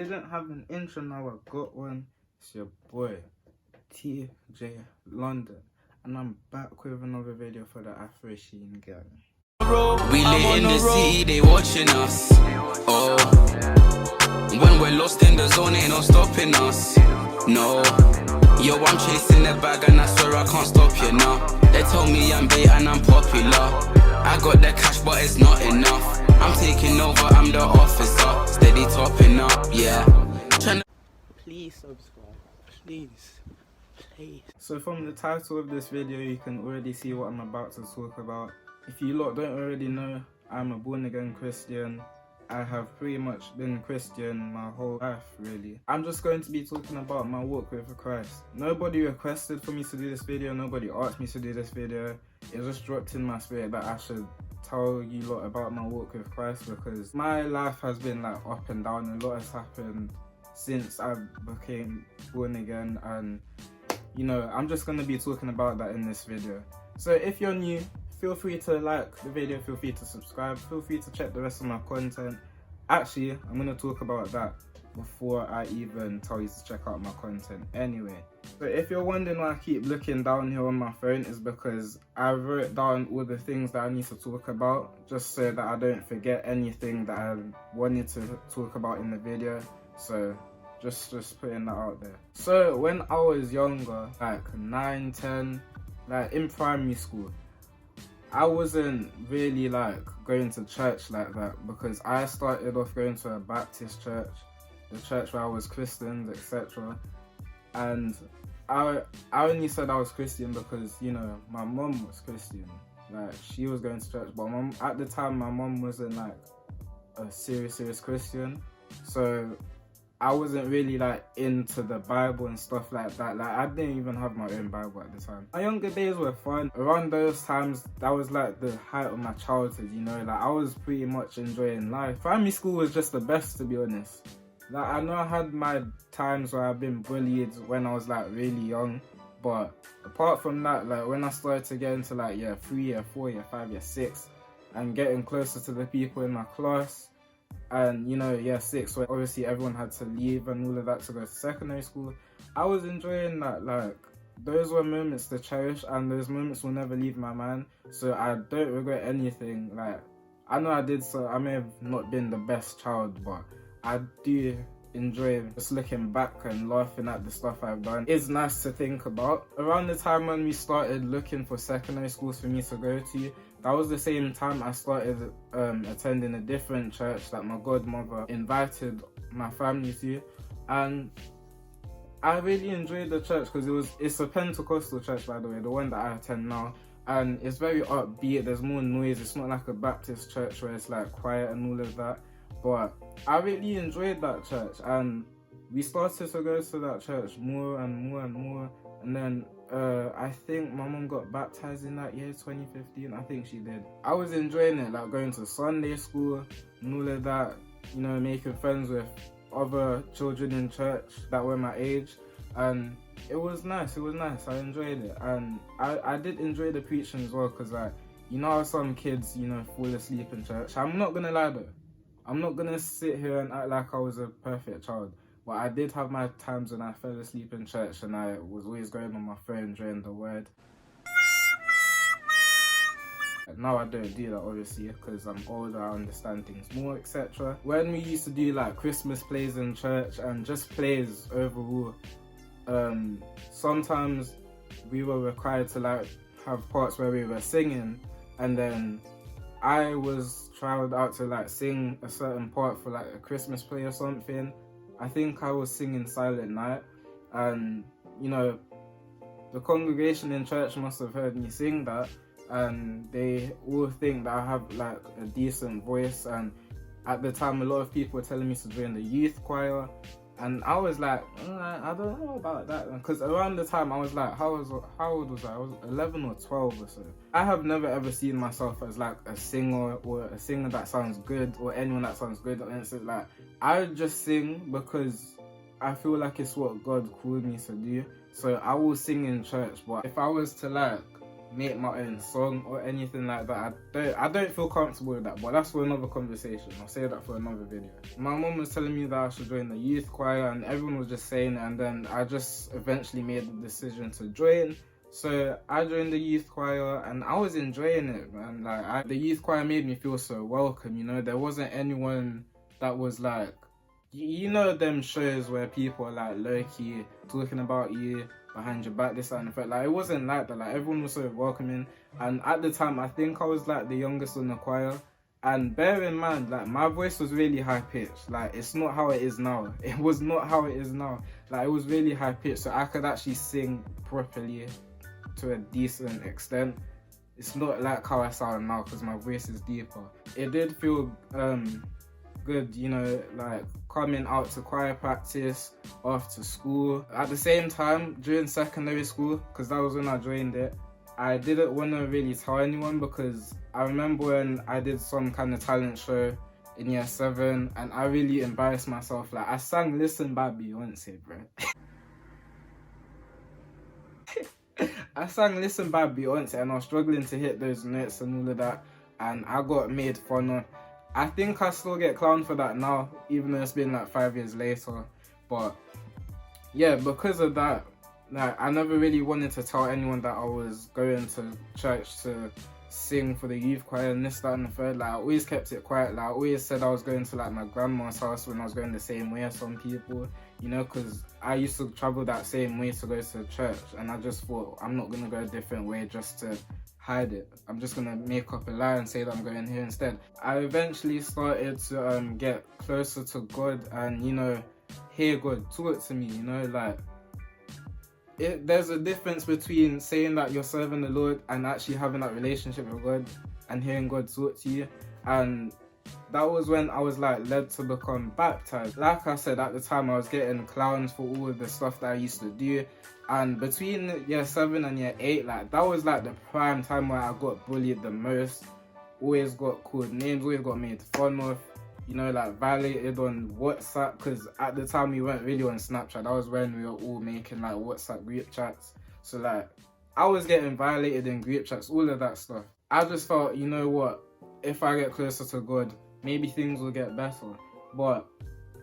didn't have an intro, now I got one. It's your boy, TJ London. And I'm back with another video for the Afro Sheen gang. We lit in the city, they watching us. Oh, when we're lost in the zone, ain't no stopping us. No, yo, I'm chasing the bag and I swear I can't stop you now. They told me I'm bait and I'm popular. I got the cash but it's not enough. I'm taking over, I'm the officer. Steady topping up, yeah. Please subscribe, please. So from the title of this video, you can already see what I'm about to talk about. If you lot don't already know, I'm a born again Christian. I have pretty much been Christian my whole life, really. I'm just going to be talking about my walk with Christ. Nobody requested for me to do this video, nobody asked me to do this video. It just dropped in my spirit that I should tell you lot about my walk with Christ, because my life has been like up and down. A lot has happened since I became born again, and you know, I'm just going to be talking about that in this video. So if you're new, feel free to like the video, feel free to subscribe, feel free to check the rest of my content. Actually, I'm going to talk about that before I even tell you to check out my content anyway. So if you're wondering why I keep looking down here on my phone, is because I wrote down all the things that I need to talk about, just so that I don't forget anything that I wanted to talk about in the video. So just putting that out there. So when I was younger, like 9, 10, like in primary school, I wasn't really like going to church like that, because I started off going to a Baptist church, the church where I was christened, etc. And I only said I was Christian because, you know, my mum was Christian. Like, she was going to church, but at the time my mum wasn't like a serious Christian. So I wasn't really like into the Bible and stuff like that. Like, I didn't even have my own Bible at the time. My younger days were fun. Around those times, that was like the height of my childhood, you know. Like, I was pretty much enjoying life. Primary school was just the best, to be honest. Like, I know I had my times where I've been bullied when I was like really young, but apart from that, like when I started to get into like year 3, year 4, year 5, year 6, and getting closer to the people in my class, and you know, year 6, where obviously everyone had to leave and all of that to go to secondary school, I was enjoying that. Like, those were moments to cherish, and those moments will never leave my mind. So I don't regret anything. Like, I know I may have not been the best child, but I do enjoy just looking back and laughing at the stuff I've done. It's nice to think about. Around the time when we started looking for secondary schools for me to go to, that was the same time I started attending a different church that my godmother invited my family to, and I really enjoyed the church because it's a Pentecostal church, by the way, the one that I attend now, and it's very upbeat. There's more noise. It's not like a Baptist church where it's like quiet and all of that. But I really enjoyed that church, and we started to go to that church more and more and more. And then I think my mum got baptized in that year, 2015. I think she did. I was enjoying it, like going to Sunday school and all of that, you know, making friends with other children in church that were my age, and it was nice. I enjoyed it, and I did enjoy the preaching as well, because like, you know how some kids, you know, fall asleep in church. I'm not gonna lie though, I'm not gonna sit here and act like I was a perfect child, but I did have my times when I fell asleep in church and I was always going on my phone during the word. Now I don't do that, obviously, because I'm older, I understand things more, etc. When we used to do like Christmas plays in church and just plays overall, sometimes we were required to like have parts where we were singing, and then I was tried out to like sing a certain part for like a Christmas play or something. I think I was singing Silent Night, and you know, the congregation in church must have heard me sing that, and they all think that I have like a decent voice. And at the time, a lot of people were telling me to join the youth choir, and I was like, I don't know about that, because around the time I was like, how old was I? I was 11 or 12 or so. I have never ever seen myself as like a singer, or a singer that sounds good, or anyone that sounds good, or anything. Like, I just sing because I feel like it's what God called me to do. So I will sing in church, but if I was to like make my own song or anything like that. I don't feel comfortable with that, but that's for another conversation. I'll say that for another video. My mum was telling me that I should join the youth choir, and everyone was just saying it, and then I just eventually made the decision to join. So I joined the youth choir and I was enjoying it, man. Like the youth choir made me feel so welcome, you know. There wasn't anyone that was like, you know, them shows where people are like low-key talking about you behind your back, this and that. Like it wasn't like that. Like everyone was so welcoming, and at the time I think I was like the youngest in the choir. And bear in mind, like my voice was really high pitched. Like it's not how it is now. It was not how it is now. Like it was really high pitched, so I could actually sing properly to a decent extent. It's not like how I sound now because my voice is deeper. It did feel good, you know, like coming out to choir practice after school. At the same time, during secondary school, because that was when I joined it, I didn't want to really tell anyone, because I remember when I did some kind of talent show in year 7 and I really embarrassed myself. Like I sang Listen by Beyonce, bro. I sang Listen by Beyonce and I was struggling to hit those notes and all of that, and I got made fun of. I think I still get clowned for that now, even though it's been like 5 years later. But yeah, because of that, like I never really wanted to tell anyone that I was going to church to sing for the youth choir and this, that and the third. Like I always kept it quiet. Like I always said I was going to like my grandma's house when I was going the same way as some people, you know, because I used to travel that same way to go to church, and I just thought I'm not going to go a different way just to hide it. I'm just going to make up a lie and say that I'm going here instead. I eventually started to get closer to God and, you know, hear God talk to me, you know, like there's a difference between saying that you're serving the Lord and actually having that relationship with God and hearing God talk to you. And that was when I was like led to become baptized. Like I said, at the time I was getting clowns for all of the stuff that I used to do. And between year 7 and year 8, like that was like the prime time where I got bullied the most. Always got called names, always got made fun of. You know, like violated on WhatsApp, because at the time we weren't really on Snapchat. That was when we were all making like WhatsApp group chats. So like I was getting violated in group chats, all of that stuff. I just felt, you know what, if I get closer to God, maybe things will get better. But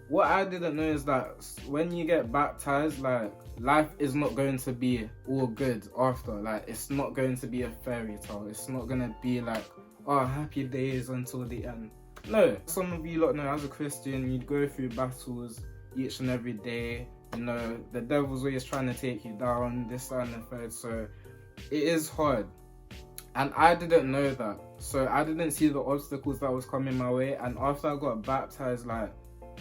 what I didn't know is that when you get baptized, like life is not going to be all good after. Like it's not going to be a fairy tale. It's not going to be like, oh, happy days until the end. No, some of you lot know, as a Christian, you'd go through battles each and every day. You know, the devil's always trying to take you down, this, that, and the third. So it is hard. And I didn't know that. So I didn't see the obstacles that was coming my way. And after I got baptized, like,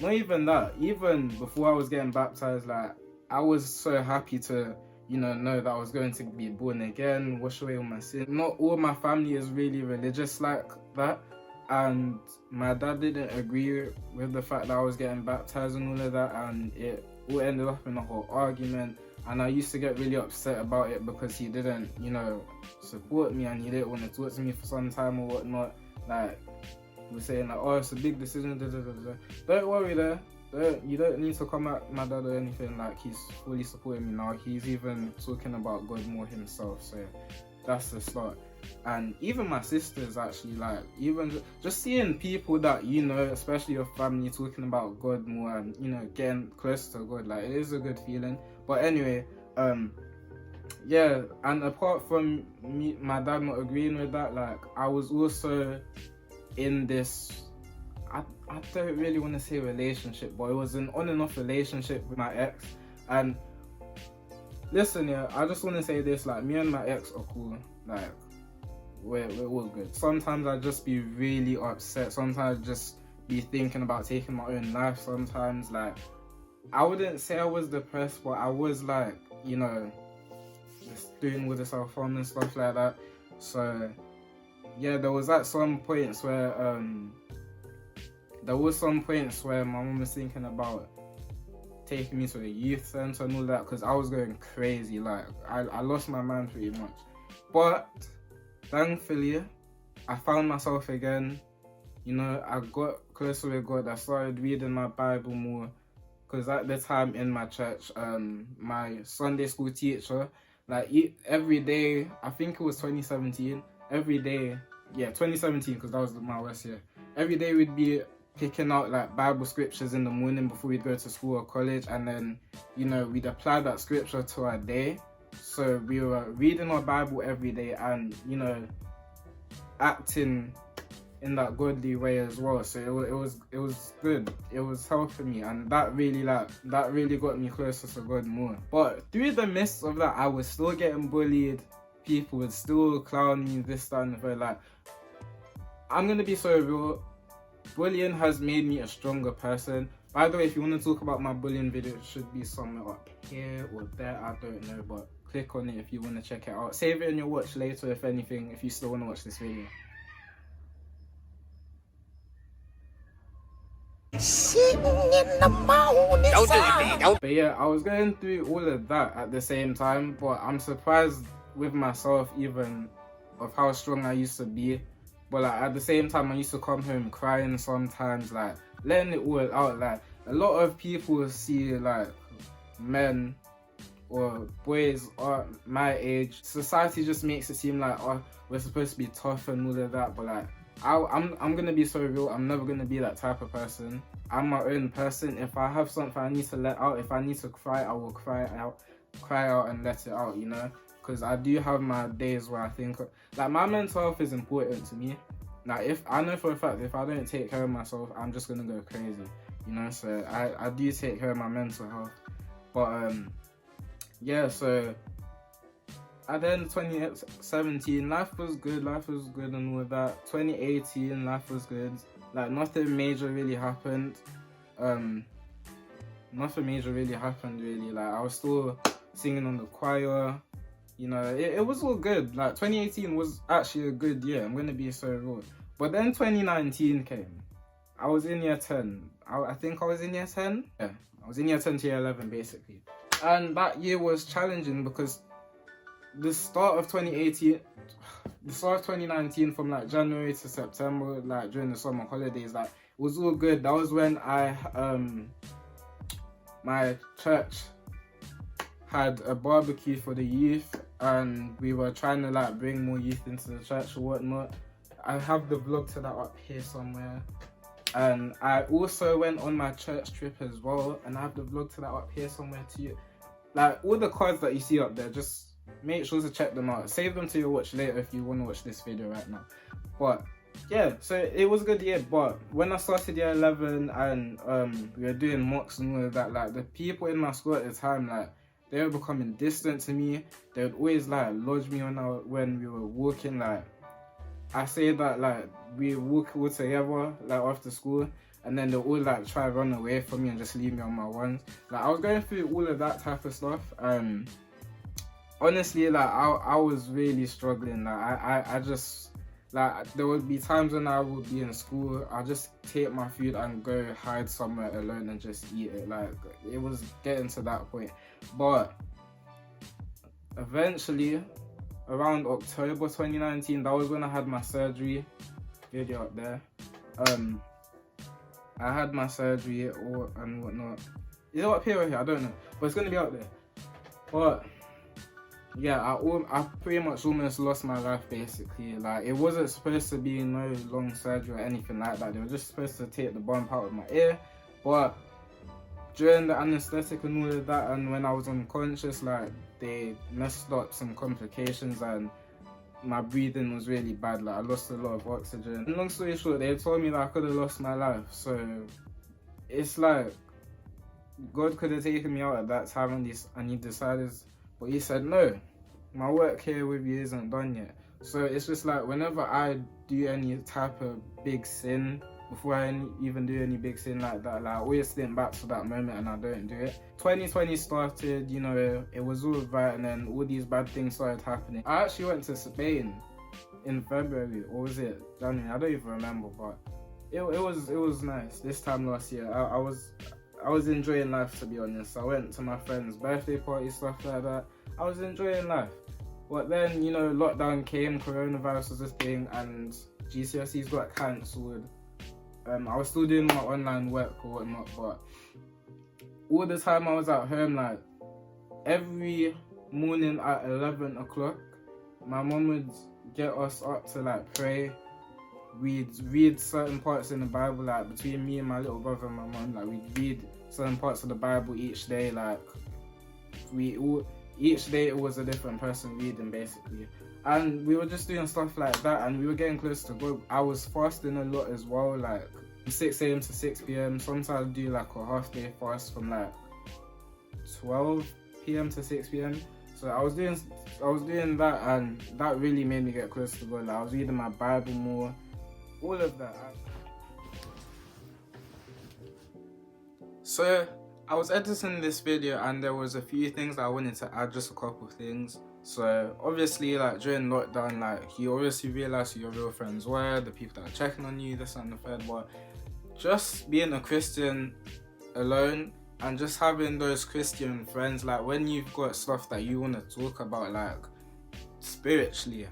not even that, even before I was getting baptized, like, I was so happy to, you know that I was going to be born again, wash away all my sins. Not all my family is really religious like that. And my dad didn't agree with the fact that I was getting baptized and all of that, and it all ended up in a whole argument. And I used to get really upset about it because he didn't, you know, support me, and he didn't want to talk to me for some time or whatnot. Like, he was saying like, oh, it's a big decision, da, da, da, da. Don't worry there. You don't need to come at my dad or anything. Like, he's fully supporting me now. He's even talking about God more himself. So that's the start. And even my sisters, actually, like, even just seeing people that you know, especially your family, talking about God more and, you know, getting close to God, like, it is a good feeling. But anyway, yeah, and apart from me, my dad not agreeing with that, like, I was also in this, I don't really want to say relationship, but it was an on and off relationship with my ex. And listen, yeah, I just want to say this, like, me and my ex are cool. Like, we're all good. Sometimes I just be really upset. Sometimes I just be thinking about taking my own life. Sometimes, like, I wouldn't say I was depressed, but I was, like, you know, just doing with the self-harm and stuff like that. So yeah, there was at some points where my mum was thinking about taking me to a youth centre and all that, because I was going crazy. Like, I lost my mind pretty much. But thankfully, I found myself again. You know, I got closer with God. I started reading my Bible more, because at the time in my church, my Sunday school teacher, Like every day, I think it was 2017. Every day, yeah, 2017, because that was my worst year. Every day we'd be picking out like Bible scriptures in the morning before we'd go to school or college, and then, you know, we'd apply that scripture to our day. So we were reading our Bible every day and, you know, acting in that godly way as well. So it was good. It was helping me, and that really got me closer to God more. But through the midst of that, I was still getting bullied. People would still clown me, this, that, and the third. Like, I'm gonna be so real. Bullying has made me a stronger person. By the way, if you want to talk about my bullying video, it should be somewhere up here or there. I don't know, but click on it if you want to check it out. Save it in your watch later, if anything, if you still want to watch this video. Sitting in the morning sun. But yeah, I was going through all of that at the same time, but I'm surprised with myself even of how strong I used to be. But like at the same time, I used to come home crying sometimes, like letting it all out. Like a lot of people see like men or boys are my age, society just makes it seem like, oh, we're supposed to be tough and all of that. But like I'm gonna be so real. I'm never gonna be that type of person. I'm my own person. If I have something I need to let out, if I need to cry, I will cry out and let it out, you know. Because I do have my days where I think like my mental health is important to me. Like if I know for a fact if I don't take care of myself, I'm just gonna go crazy, you know. So I do take care of my mental health. But yeah, so at the end of 2017, life was good and all that. 2018, life was good. Like nothing major really happened. Nothing major really happened really. Like I was still singing on the choir. You know, it was all good. Like 2018 was actually a good year. I'm gonna be so real. But then 2019 came. I was in year 10. I think I was in year 10. Yeah, I was in year 10 to year 11 basically. And that year was challenging because the start of 2019 from like January to September, like during the summer holidays, like it was all good. That was when my church had a barbecue for the youth, and we were trying to like bring more youth into the church or whatnot. I have the vlog to that up here somewhere. And I also went on my church trip as well, and I have the vlog to that up here somewhere too. Like all the cards that you see up there, just make sure to check them out. Save them to your watch later if you want to watch this video right now. But yeah, so it was a good year. But when I started year 11 and we were doing mocks and all of that, like the people in my school at the time, like they were becoming distant to me. They would always like lodge me when we were walking. Like I say that like we walk all together like after school, and then they'll all like try to run away from me and just leave me on my ones. Like I was going through all of that type of stuff. Honestly, like I was really struggling. Like I just like there would be times when I would be in school, I'll just take my food and go hide somewhere alone and just eat it. Like it was getting to that point. But eventually, around October 2019, that was when I had my surgery. Video up there. I had my surgery and whatnot. Is it up here or here? I don't know, but it's gonna be out there. But yeah, I pretty much almost lost my life basically. Like it wasn't supposed to be no long surgery or anything like that. They were just supposed to take the bump out of my ear, but during the anesthetic and all of that, and when I was unconscious, like they messed up some complications and my breathing was really bad. Like I lost a lot of oxygen. And long story short, they told me that I could have lost my life. So it's like God could have taken me out at that time and he decided, but he said no, my work here with you isn't done yet. So it's just like whenever I do any type of big sin, before I even do any big sin like that, like I always think back to that moment and I don't do it. 2020 started, you know, it was all right, and then all these bad things started happening. I actually went to Spain in February, or was it January? I don't even remember, but it was nice. This time last year, I was enjoying life, to be honest. I went to my friend's birthday party, stuff like that. I was enjoying life. But then, you know, lockdown came, coronavirus was a thing, and GCSEs got cancelled. I was still doing my online work or whatnot, but all the time I was at home, like every morning at 11 o'clock. My mum would get us up to like pray. We'd read certain parts in the Bible, like between me and my little brother and my mum, like we'd read certain parts of the Bible each day. Like each day it was a different person reading basically, and we were just doing stuff like that, and we were getting close to God. I was fasting a lot as well, like 6 a.m. to 6 p.m. Sometimes I'd do like a half day fast from like 12 p.m. to 6 p.m. So I was doing that, and that really made me get close to God. Like, I was reading my Bible more, all of that. So I was editing this video, and there was a few things that I wanted to add, just a couple of things. So obviously, like during lockdown, like you obviously realize who your real friends were, the people that are checking on you, this and the third. But just being a Christian alone and just having those Christian friends, like when you've got stuff that you want to talk about, like spiritually,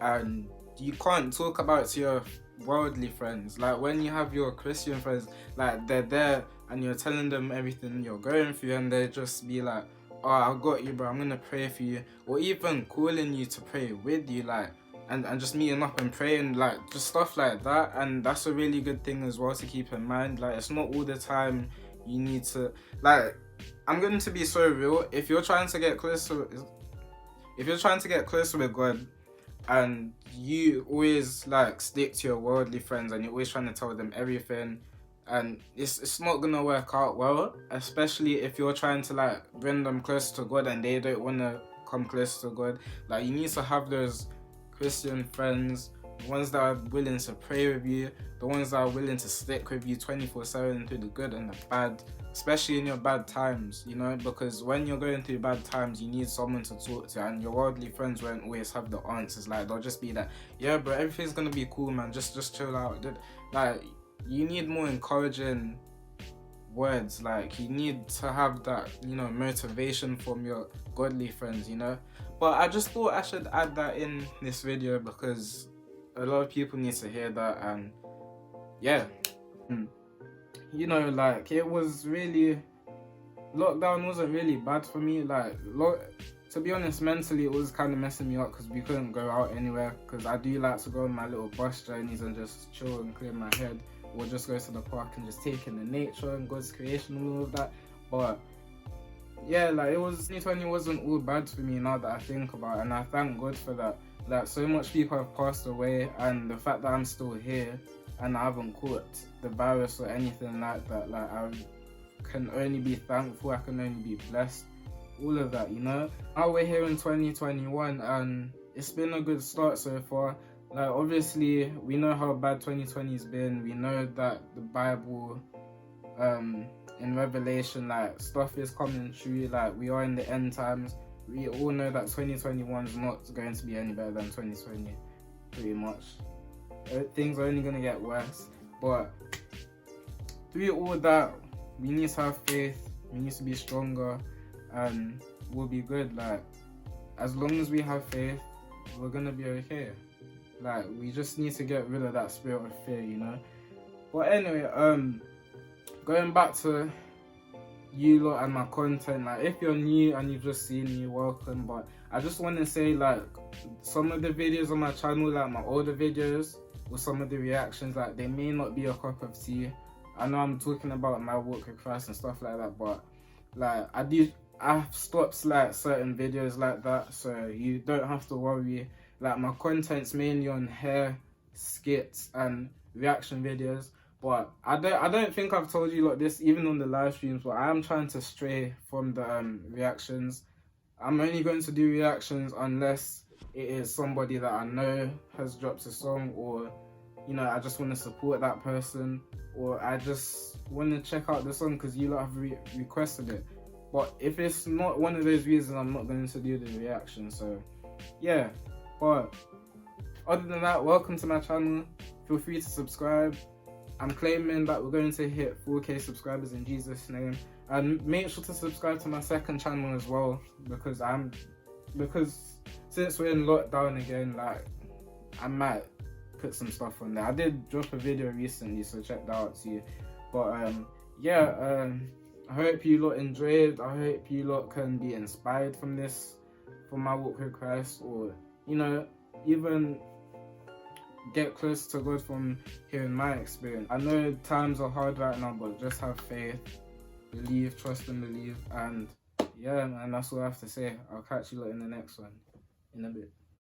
and you can't talk about it to your worldly friends, like when you have your Christian friends, like they're there and you're telling them everything you're going through, and they just be like, oh, I got you, bro, I'm gonna pray for you, or even calling you to pray with you, like and just meeting up and praying, like just stuff like that. And that's a really good thing as well to keep in mind. Like it's not all the time you need to, like, I'm going to be so real, if you're trying to get closer with God, and you always like stick to your worldly friends and you're always trying to tell them everything, and it's not gonna work out well, especially if you're trying to like bring them closer to God and they don't want to come close to God. Like you need to have those Christian friends, the ones that are willing to pray with you, the ones that are willing to stick with you 24/7 through the good and the bad, especially in your bad times, you know, because when you're going through bad times, you need someone to talk to, and your worldly friends won't always have the answers. Like they'll just be like, yeah, bro, everything's gonna be cool, man, just chill out. Like you need more encouraging words, like you need to have that, you know, motivation from your godly friends, you know. But I just thought I should add that in this video because a lot of people need to hear that. And yeah, you know, like it was really, lockdown wasn't really bad for me. Like to be honest, mentally it was kind of messing me up because we couldn't go out anywhere, because I do like to go on my little bus journeys and just chill and clear my head, or just go to the park and just take in the nature and God's creation and all of that. But yeah, like 2020 wasn't all bad for me now that I think about it, and I thank God for that. Like so much people have passed away, and the fact that I'm still here and I haven't caught the virus or anything like that, like I can only be thankful, I can only be blessed, all of that, you know. Now we're here in 2021 and it's been a good start so far. Like obviously we know how bad 2020's been. We know that the Bible in Revelation, like stuff is coming true, like we are in the end times. We all know that 2021 is not going to be any better than 2020, pretty much. Things are only going to get worse. But through all that, we need to have faith, we need to be stronger, and we'll be good. Like as long as we have faith, we're going to be okay. Like we just need to get rid of that spirit of fear, you know. But anyway, going back to you lot and my content, like if you're new and you've just seen me, welcome. But I just want to say, like some of the videos on my channel, like my older videos or some of the reactions, like they may not be a cup of tea. I know I'm talking about my walk with Christ and stuff like that, but like I've stopped like certain videos like that, so you don't have to worry. Like my content's mainly on hair, skits and reaction videos. But I don't think I've told you like this even on the live streams, but I am trying to stray from the reactions. I'm only going to do reactions unless it is somebody that I know has dropped a song, or you know, I just want to support that person, or I just want to check out the song because you lot have requested it. But if it's not one of those reasons, I'm not going to do the reaction. So yeah, but other than that, welcome to my channel. Feel free to subscribe. I'm claiming that we're going to hit 4K subscribers in Jesus' name. And make sure to subscribe to my second channel as well, because since we're in lockdown again, like I might put some stuff on there. I did drop a video recently, so check that out too. But yeah, I hope you lot enjoyed. I hope you lot can be inspired from this. for my walk with Christ, or, you know, even get close to God from hearing my experience. I know times are hard right now, but just have faith, believe, trust and believe, and yeah, man, that's all I have to say. I'll catch you lot in the next one in a bit.